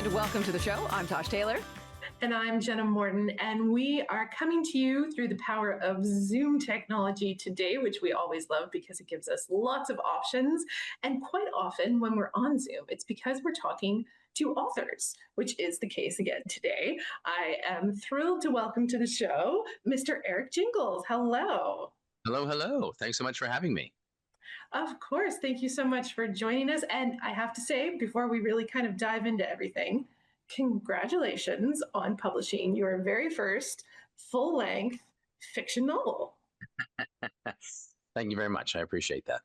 And welcome to the show. I'm Tosh Taylor. And I'm Jenna Morton, and we are coming to you through the power of Zoom technology today, which we always love because it gives us lots of options. And quite often when we're on Zoom, it's because we're talking to authors, which is the case again today. I am thrilled to welcome to the show Mr. Erik Gingles. Hello. Hello, hello. Thanks so much for having me. Of course. Thank you so much for joining us. And I have to say, before we really kind of dive into everything, congratulations on publishing your very first full-length fiction novel. Thank you very much. I appreciate that.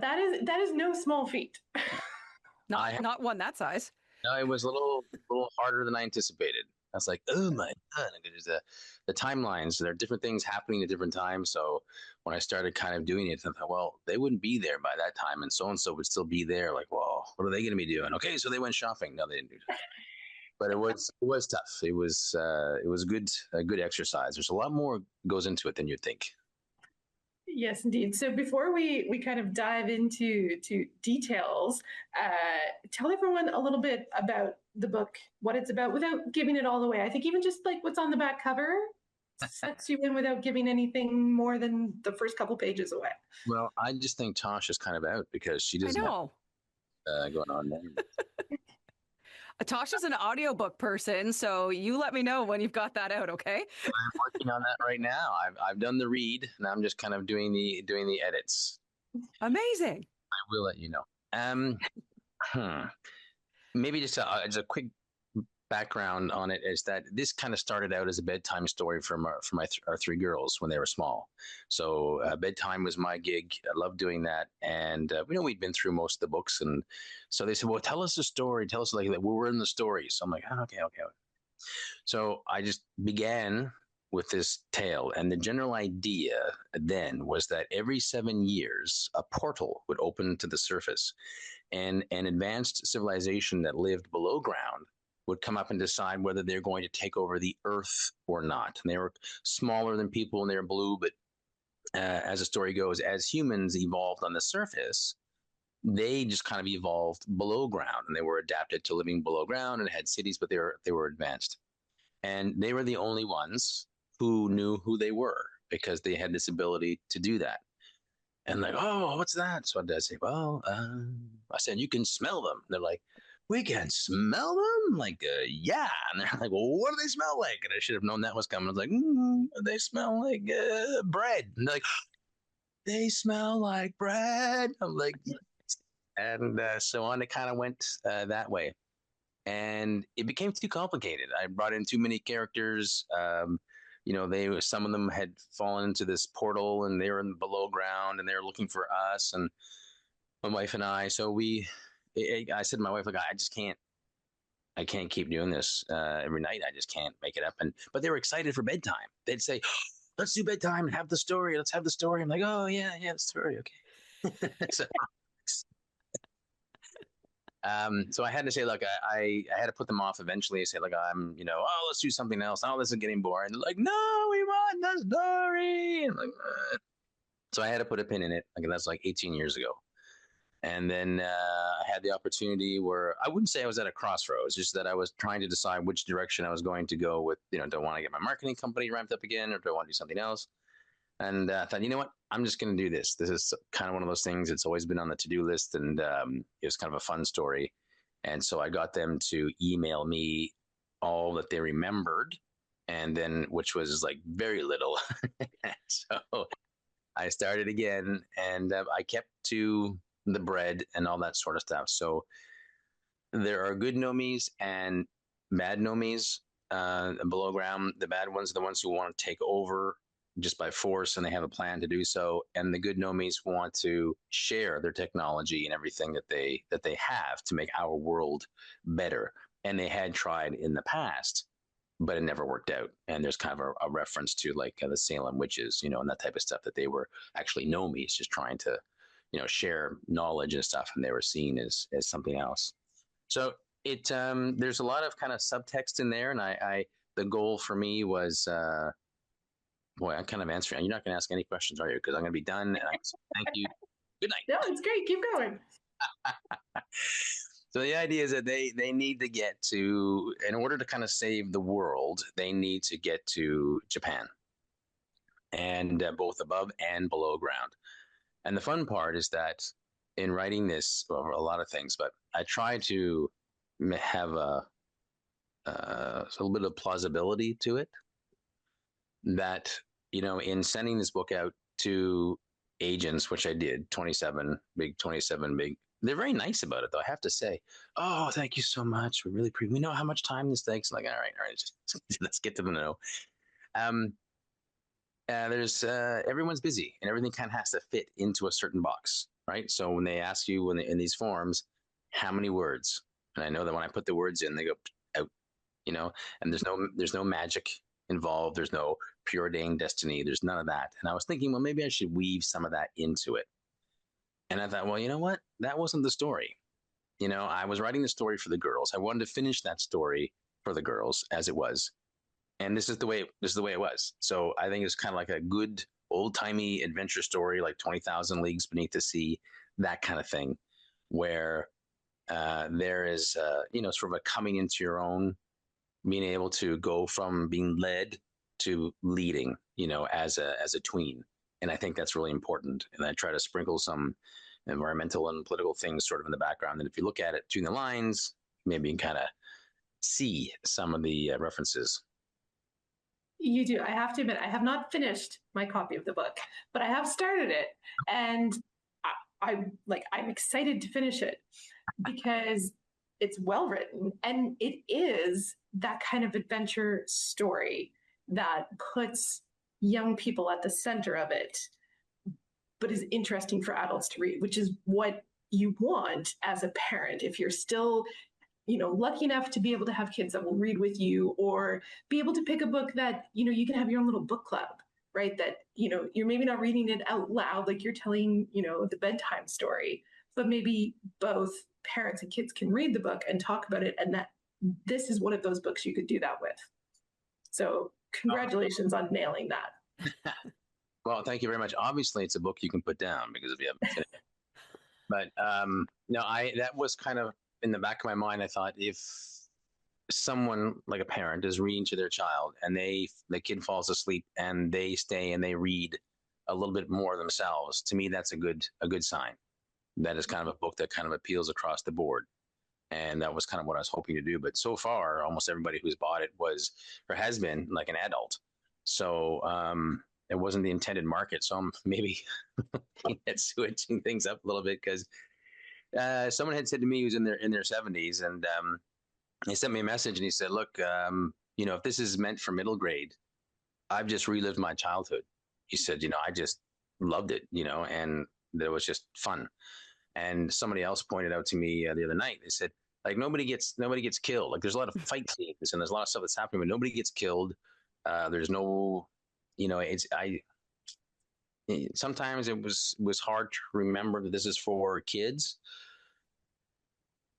That is no small feat. Not one that size. No, it was a little harder than I anticipated. I was like, oh my God. There's the timelines. There are different things happening at different times. So when I started kind of doing it, I thought, well, they wouldn't be there by that time. And so would still be there. Like, well, what are they going to be doing? Okay, so they went shopping. No, they didn't do that. But it was tough. It was a good exercise. There's a lot more goes into it than you'd think. Yes, indeed. So before we kind of dive into details, tell everyone a little bit about the book, what it's about, without giving it all away. I think even just like what's on the back cover sets you in without giving anything more than the first couple pages away. Well, I just think Tosh is kind of out because she doesn't have going on there. Tosh is an audiobook person, so you let me know when you've got that out, okay? I'm working on that right now. I've done the read, and I'm just kind of doing the edits. Amazing. I will let you know. Maybe just a quick background on it is that this kind of started out as a bedtime story for our three girls when they were small. So bedtime was my gig. I loved doing that, and we'd been through most of the books, and so they said, "Well, tell us a story. Tell us like that. We're in the story." So I'm like, "Okay." So I just began with this tale, and the general idea then was that every 7 years, a portal would open to the surface, and an advanced civilization that lived below ground would come up and decide whether they're going to take over the earth or not. And they were smaller than people and they were blue, but as the story goes, as humans evolved on the surface, they just kind of evolved below ground and they were adapted to living below ground and had cities, but they were advanced. And they were the only ones who knew who they were because they had this ability to do that. And like, oh, what's that? So I say, well, I said, you can smell them. They're like, we can smell them? Like, yeah. And they're like, well, what do they smell like? And I should have known that was coming. I was like, they smell like bread. And they're like, they smell like bread. I'm like, yes. And so on, it kind of went that way. And it became too complicated. I brought in too many characters. Some of them had fallen into this portal and they were in below ground and they were looking for us and my wife and I. So I said to my wife, like, I can't keep doing this every night. I just can't make it up. But they were excited for bedtime. They'd say, let's do bedtime and have the story. Let's have the story. I'm like, oh yeah, the story. Okay. So I had to say, look, I had to put them off eventually. I said, like, let's do something else. Oh, this is getting boring. They're like, no, we want the story. I'm like, so I had to put a pin in it. Like, that's like 18 years ago. And then I had the opportunity where I wouldn't say I was at a crossroads, just that I was trying to decide which direction I was going to go with, do I want to get my marketing company ramped up again or do I want to do something else? And I thought, you know what, I'm just going to do this. This is kind of one of those things. It's always been on the to-do list and it was kind of a fun story. And so I got them to email me all that they remembered and then, which was like very little. So I started again and I kept to the bread and all that sort of stuff. So there are good Nomies and bad Nomies below ground. The bad ones are the ones who want to take over just by force and they have a plan to do so. And the good Nomies want to share their technology and everything that they have to make our world better. And they had tried in the past, but it never worked out. And there's kind of a reference to like the Salem witches, and that type of stuff, that they were actually Nomies just trying to share knowledge and stuff, and they were seen as something else. So there's a lot of kind of subtext in there, and the goal for me was, I'm kind of answering. You're not going to ask any questions, are you? Because I'm going to be done. And thank you. Good night. No, it's great. Keep going. So the idea is that they need to get to, in order to kind of save the world, they need to get to Japan, and both above and below ground. And the fun part is that in writing this, well, a lot of things, but I try to have a little bit of plausibility to it. That, in sending this book out to agents, which I did, 27 big. They're very nice about it, though. I have to say, oh, thank you so much. We know how much time this takes. I'm like, all right, just let's get to the know. Um, there's everyone's busy, and everything kind of has to fit into a certain box, right? So when they ask you in these forms, how many words, and I know that when I put the words in, they go out, and there's no magic involved. There's no preordained destiny. There's none of that. And I was thinking, well, maybe I should weave some of that into it. And I thought, well, you know what? That wasn't the story. I was writing the story for the girls. I wanted to finish that story for the girls as it was. And this is the way it was. So I think it's kind of like a good old timey adventure story, like 20,000 Leagues Beneath the Sea, that kind of thing, where there is, sort of a coming into your own, being able to go from being led to leading, as a tween. And I think that's really important. And I try to sprinkle some environmental and political things sort of in the background. And if you look at it between the lines, maybe you can kind of see some of the references. You do. I have to admit, I have not finished my copy of the book, but I have started it, and I'm excited to finish it because it's well written, and it is that kind of adventure story that puts young people at the center of it, but is interesting for adults to read, which is what you want as a parent. If you're still lucky enough to be able to have kids that will read with you, or be able to pick a book that, you can have your own little book club, right? That, you're maybe not reading it out loud, like you're telling, the bedtime story, but maybe both parents and kids can read the book and talk about it. And that this is one of those books you could do that with. So congratulations on nailing that. Well, thank you very much. Obviously, it's a book you can put down because if you haven't finished it. But no, that was kind of in the back of my mind. I thought if someone like a parent is reading to their child and the kid falls asleep and they stay and they read a little bit more themselves, to me that's a good sign. That is kind of a book that kind of appeals across the board. And that was kind of what I was hoping to do. But so far, almost everybody who's bought it was or has been like an adult. So it wasn't the intended market. So I'm maybe switching things up a little bit because someone had said to me who's in their 70s, and he sent me a message and he said, look, if this is meant for middle grade, I've just relived my childhood. He said, I just loved it, and that it was just fun. And somebody else pointed out to me the other night, they said, like, nobody gets killed. Like, there's a lot of fight scenes and there's a lot of stuff that's happening, but nobody gets killed. There's no, sometimes it was hard to remember that this is for kids.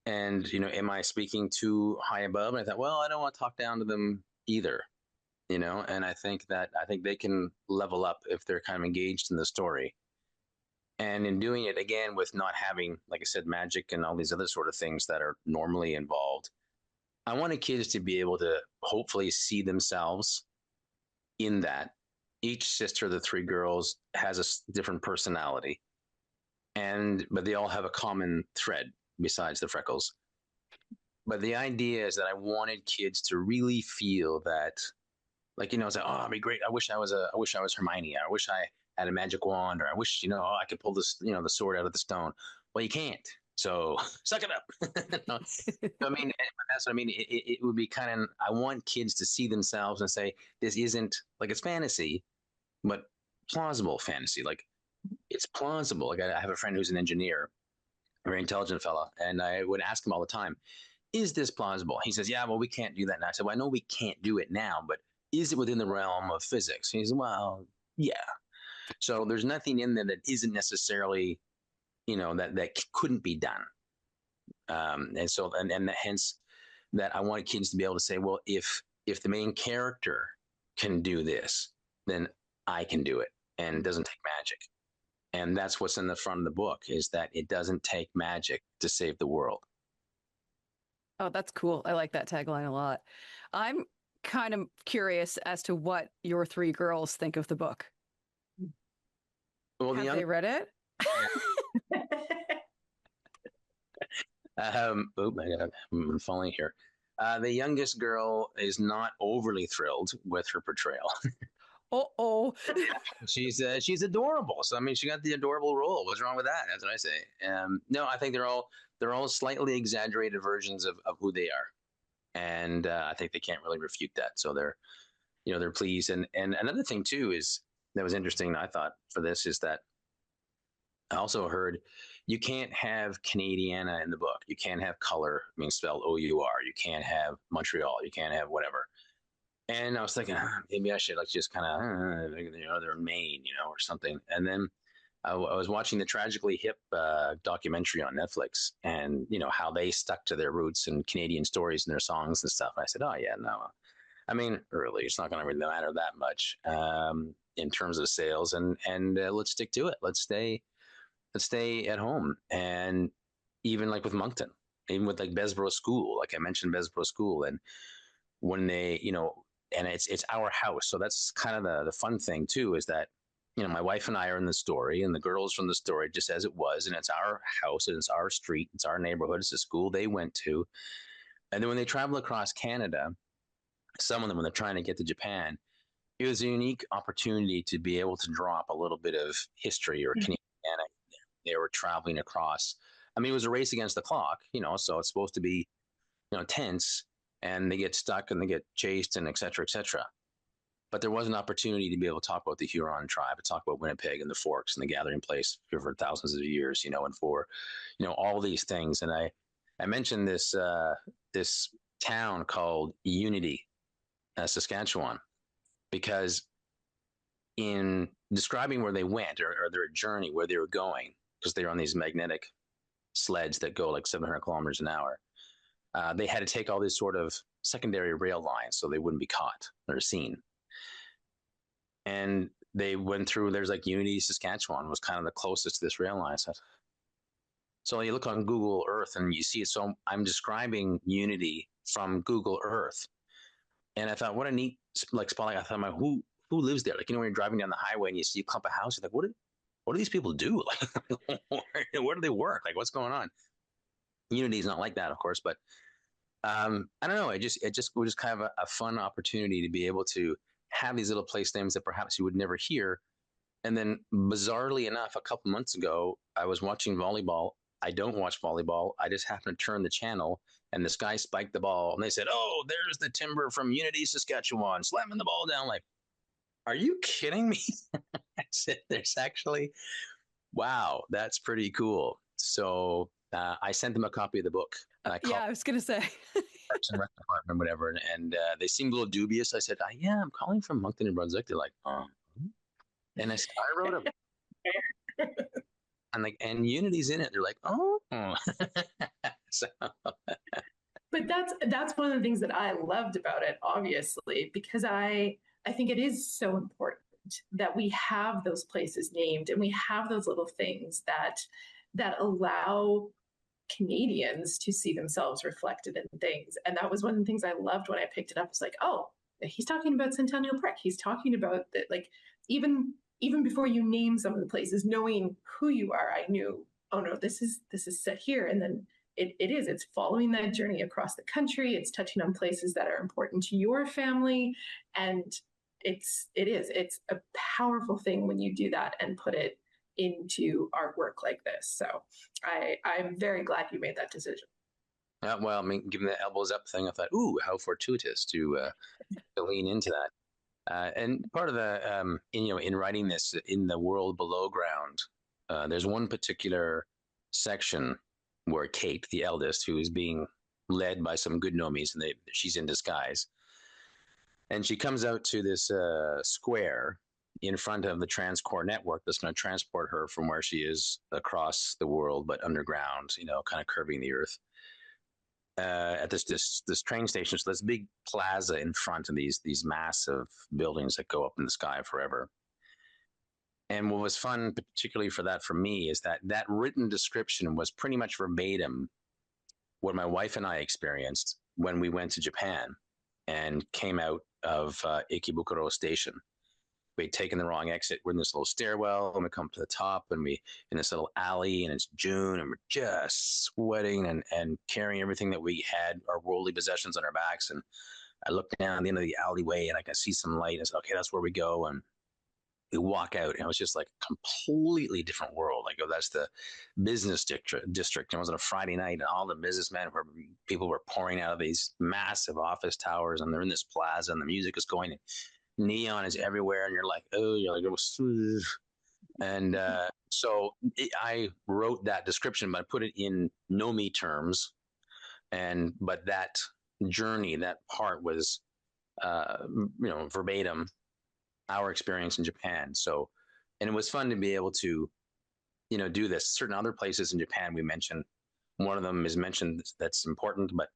And, am I speaking too high above? And I thought, well, I don't want to talk down to them either, and I think they can level up if they're kind of engaged in the story. And in doing it again with not having, like I said, magic and all these other sort of things that are normally involved, I wanted kids to be able to hopefully see themselves in that. Each sister of the three girls has a different personality, but they all have a common thread besides the freckles. But the idea is that I wanted kids to really feel that, like, it's like, oh, it'd be great. I wish I was Hermione. I wish I had a magic wand, or I wish, I could pull this, the sword out of the stone. Well, you can't. So suck it up. No. I mean, that's what I mean. It would be kind of, I want kids to see themselves and say, this isn't like, it's fantasy, but plausible fantasy. Like, it's plausible. Like, I have a friend who's an engineer, a very intelligent fella, and I would ask him all the time, is this plausible? He says, yeah, well, we can't do that now. I said, well, I know we can't do it now, but is it within the realm of physics? He said, well, yeah. So there's nothing in there that isn't necessarily, that couldn't be done. And so, and hence that I wanted kids to be able to say, well, if the main character can do this, then I can do it. And it doesn't take magic. And that's what's in the front of the book, is that it doesn't take magic to save the world. Oh, that's cool. I like that tagline a lot. I'm kind of curious as to what your three girls think of the book. Well, the Have young, they read it? oh my God, I'm falling here. The youngest girl is not overly thrilled with her portrayal. Oh. She's adorable. So I mean, she got the adorable role. What's wrong with that? That's what I say. No, I think they're all slightly exaggerated versions of who they are, and I think they can't really refute that. So they're pleased. And another thing too is that was interesting. I thought for this is that I also heard you can't have Canadiana in the book. You can't have color, I mean spelled OUR. You can't have Montreal. You can't have whatever. And I was thinking, maybe I should like just kind of, they're Maine, or something. And then I was watching the Tragically Hip documentary on Netflix, and how they stuck to their roots and Canadian stories and their songs and stuff. And I said, oh yeah, no, I mean, really, it's not going to really matter that much in terms of sales, and let's stick to it. Let's stay at home, and even like with Moncton, even with like Besborough School, like I mentioned Besborough School, and when they, and it's our house. So that's kind of the fun thing too, is that, my wife and I are in the story, and the girls from the story, just as it was, and it's our house, and it's our street, it's our neighborhood, it's the school they went to. And then when they travel across Canada, some of them, when they're trying to get to Japan, it was a unique opportunity to be able to drop a little bit of history or Canadian. They were traveling across. I mean, it was a race against the clock, so it's supposed to be, tense, and they get stuck and they get chased and et cetera, et cetera. But there was an opportunity to be able to talk about the Huron tribe, to talk about Winnipeg and the Forks and the gathering place for thousands of years, and for, all these things. And I mentioned this town called Unity, Saskatchewan, because in describing where they went, or their journey, where they were going, because they were on these magnetic sleds that go like 700 kilometers an hour, they had to take all these sort of secondary rail lines so they wouldn't be caught or seen. And they went through, there's like Unity, Saskatchewan was kind of the closest to this rail line. So you look on Google Earth and you see it. So I'm describing Unity from Google Earth. And I thought, what a neat like spot. I thought, who lives there? Like, when you're driving down the highway and you see a clump of houses, like, what do these people do? Like, where do they work? Like, what's going on? Unity is not like that, of course, but I don't know. It was just kind of a fun opportunity to be able to have these little place names that perhaps you would never hear. And then, bizarrely enough, a couple months ago, I was watching volleyball. I don't watch volleyball. I just happened to turn the channel, and this guy spiked the ball, and they said, "Oh, there's the Timber from Unity, Saskatchewan, slamming the ball down." Like, are you kidding me? I said, "There's actually, wow, that's pretty cool." So I sent them a copy of the book. I called Yeah, I was going to say. Parks and Rec department, whatever, and they seemed a little dubious. I said, "Yeah, I'm calling from Moncton, New Brunswick." They're like, and I said, "I wrote a." And Unity's in it. They're like, "Oh." So, But that's one of the things that I loved about it, obviously, because I think it is so important that we have those places named, and we have those little things that allow Canadians to see themselves reflected in things. And that was one of the things I loved when I picked it up. It's like, oh, he's talking about Centennial Park. He's talking about that, like, even before you name some of the places, knowing who you are, I knew, oh no, this is set here. And then it's following that journey across the country. It's touching on places that are important to your family. And it's a powerful thing when you do that and put it into artwork like this. So I'm very glad you made that decision. well, I mean, given the elbows up thing, I thought, ooh, how fortuitous to lean into that. And part of the, in writing this in the world below ground, there's one particular section where Kate, the eldest, who is being led by some good Nomies, and she's in disguise, and she comes out to this square in front of the Transcore network that's going to transport her from where she is across the world, but underground, kind of curving the earth. At this train station, so this big plaza in front of these massive buildings that go up in the sky forever. And what was fun, particularly for me, is that written description was pretty much verbatim what my wife and I experienced when we went to Japan and came out of Ikebukuro Station. We'd taken the wrong exit. We're in this little stairwell, and we come to the top, and we in this little alley, and it's June, and we're just sweating and carrying everything that we had, our worldly possessions on our backs. And I look down the end of the alleyway, and I can see some light. And I said, "Okay, that's where we go." And we walk out, and it was just like a completely different world. Like, oh, that's the business district. It was on a Friday night, and all the people were pouring out of these massive office towers, and they're in this plaza, and the music is going, and neon is everywhere, and you're like, oh, you're like, and I wrote that description, but I put it in Nomi terms, but that journey, that part was, verbatim our experience in Japan. So, and it was fun to be able to, do this. Certain other places in Japan we mentioned, one of them is mentioned that's important, but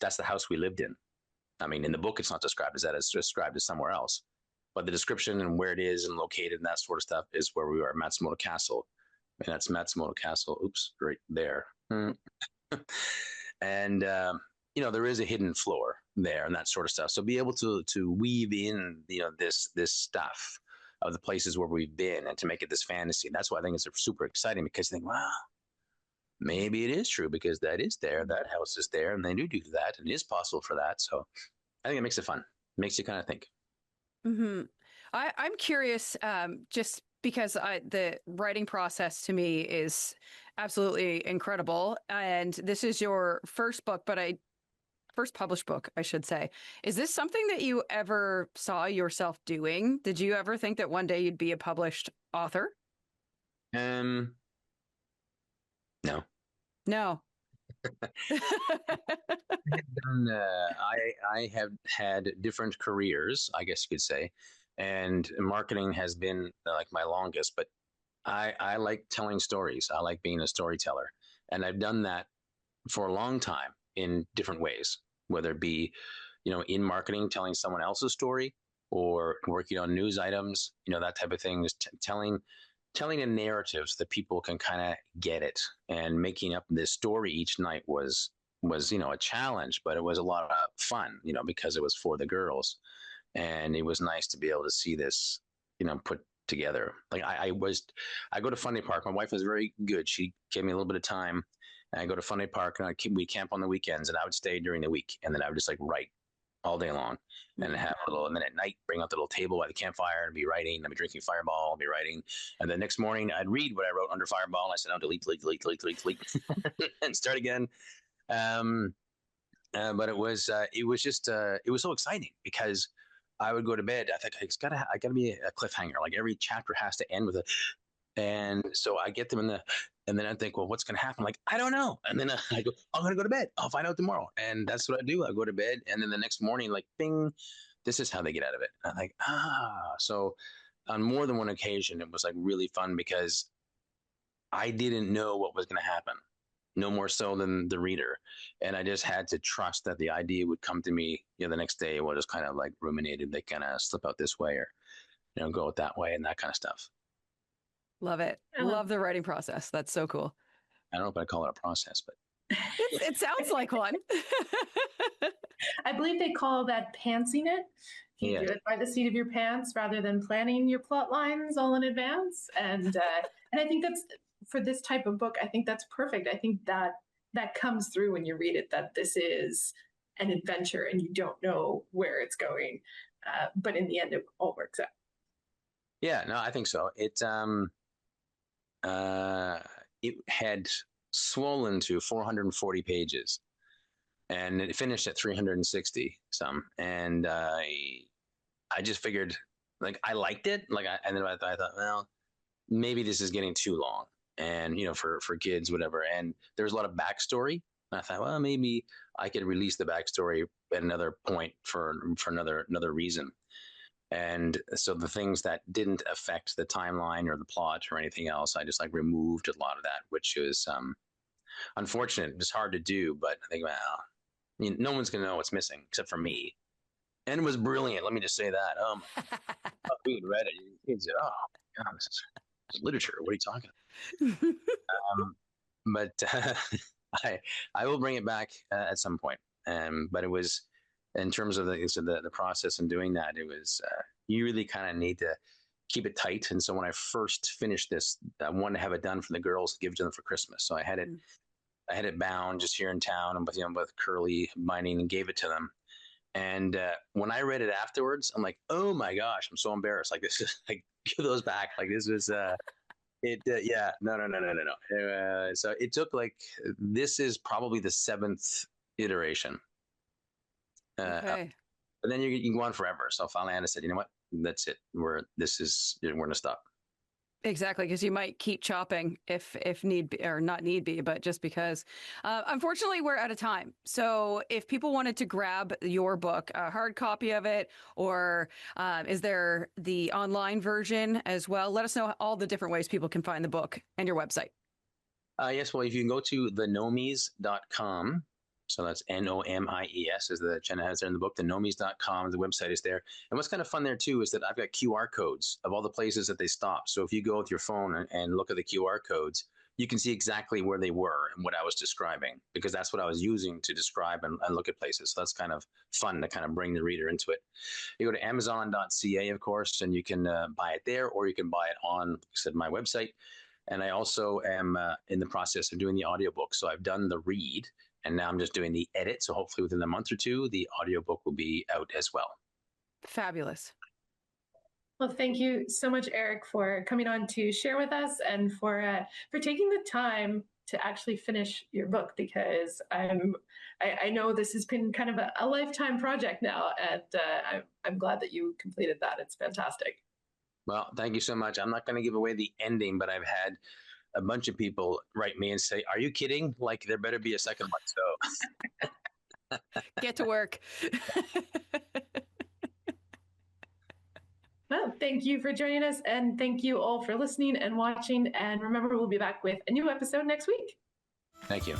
that's the house we lived in. I mean, in the book, it's not described as that; it's described as somewhere else. But the description and where it is and located and that sort of stuff is where we are, Matsumoto Castle, and that's Matsumoto Castle. Oops, right there. And there is a hidden floor there and that sort of stuff. So be able to weave in this stuff of the places where we've been and to make it this fantasy. And that's why I think it's super exciting, because you think, wow, maybe it is true, because that is there, that house is there, and they do that, and it is possible for that. So I think it makes it fun. It makes you kind of think. Mm-hmm. I'm curious, just because the writing process to me is absolutely incredible. And this is your first book, first published book, I should say. Is this something that you ever saw yourself doing? Did you ever think that one day you'd be a published author? No. No. I have had different careers, I guess you could say, and marketing has been like my longest. But I like telling stories. I like being a storyteller, and I've done that for a long time in different ways, whether it be, in marketing, telling someone else's story, or working on news items, that type of thing. Is telling a narrative so that people can kind of get it, and making up this story each night was a challenge, but it was a lot of fun, because it was for the girls, and it was nice to be able to see this, put together. Like I go to Funny Park. My wife was very good. She gave me a little bit of time, and I go to Funny Park, and we camp on the weekends, and I would stay during the week, and then I would just like write all day long, and have and then at night bring out the little table by the campfire and be writing. I'd be drinking Fireball, I'd be writing, and the next morning I'd read what I wrote under Fireball, and I said, "Oh, delete, and start again." But it was just it was so exciting, because I would go to bed. I think I gotta be a cliffhanger. Like every chapter has to end with a, and so I get them and then I think, well, what's going to happen? Like, I don't know. And then I go, I'm going to go to bed. I'll find out tomorrow. And that's what I do. I go to bed, and then the next morning, like, bing, this is how they get out of it. And I'm like, so on more than one occasion, it was like really fun, because I didn't know what was going to happen, no more so than the reader. And I just had to trust that the idea would come to me, the next day. We'll just kind of like ruminated. They kind of slip out this way, or, go out that way, and that kind of stuff. Love it. Love the writing process. That's so cool. I don't know if I call it a process, but it sounds like one. I believe they call that pantsing it. You do it by the seat of your pants rather than planning your plot lines all in advance. And I think that's, for this type of book, I think that's perfect. I think that comes through when you read it, that this is an adventure and you don't know where it's going. But in the end, it all works out. Yeah, no, I think so. It had swollen to 440 pages, and it finished at 360 some. And I just figured, like, I liked it. Like, and then I thought, well, maybe this is getting too long, and for kids, whatever. And there's a lot of backstory. And I thought, well, maybe I could release the backstory at another point for another reason. And so the things that didn't affect the timeline or the plot or anything else, I just like removed a lot of that, which is unfortunate. It's hard to do, but I think, well, no one's going to know what's missing except for me. And it was brilliant. Let me just say that. We read it. Kids said, "Oh, God, this is literature. What are you talking about?" I will bring it back at some point. But it was in terms of the process and doing that, it was you really kind of need to keep it tight. And so when I first finished this, I wanted to have it done for the girls, give it to them for Christmas. So I had it bound just here in town and with curly binding and gave it to them. And when I read it afterwards, I'm like, oh my gosh, I'm so embarrassed. Like this is like give those back. Like this is yeah, no. So it took this is probably the seventh iteration. Okay. But then you can go on forever. So finally, I said, you know what? That's it. We're gonna stop. Exactly, because you might keep chopping if need be, or not need be, but just because. Unfortunately, we're out of time. So if people wanted to grab your book, a hard copy of it, or is there the online version as well? Let us know all the different ways people can find the book and your website. Yes, well, if you can go to thenomies.com, so that's Nomies, as the Jenna has there in the book, thenomies.com, the website is there. And what's kind of fun there too is that I've got QR codes of all the places that they stop. So if you go with your phone and look at the QR codes, you can see exactly where they were and what I was describing, because that's what I was using to describe and look at places. So that's kind of fun to kind of bring the reader into it. You go to Amazon.ca, of course, and you can buy it there, or you can buy it on, like I said, my website. And I also am in the process of doing the audiobook. So I've done the read, and now I'm just doing the edit. So hopefully within a month or two, the audiobook will be out as well. Fabulous. Well, thank you so much, Erik, for coming on to share with us and for taking the time to actually finish your book, because I know this has been kind of a lifetime project now, and I'm glad that you completed that. It's fantastic. Well, thank you so much. I'm not going to give away the ending, but I've had a bunch of people write me and say, "Are you kidding? Like there better be a second one." So get to work. Well, thank you for joining us, and thank you all for listening and watching. And remember, we'll be back with a new episode next week. Thank you.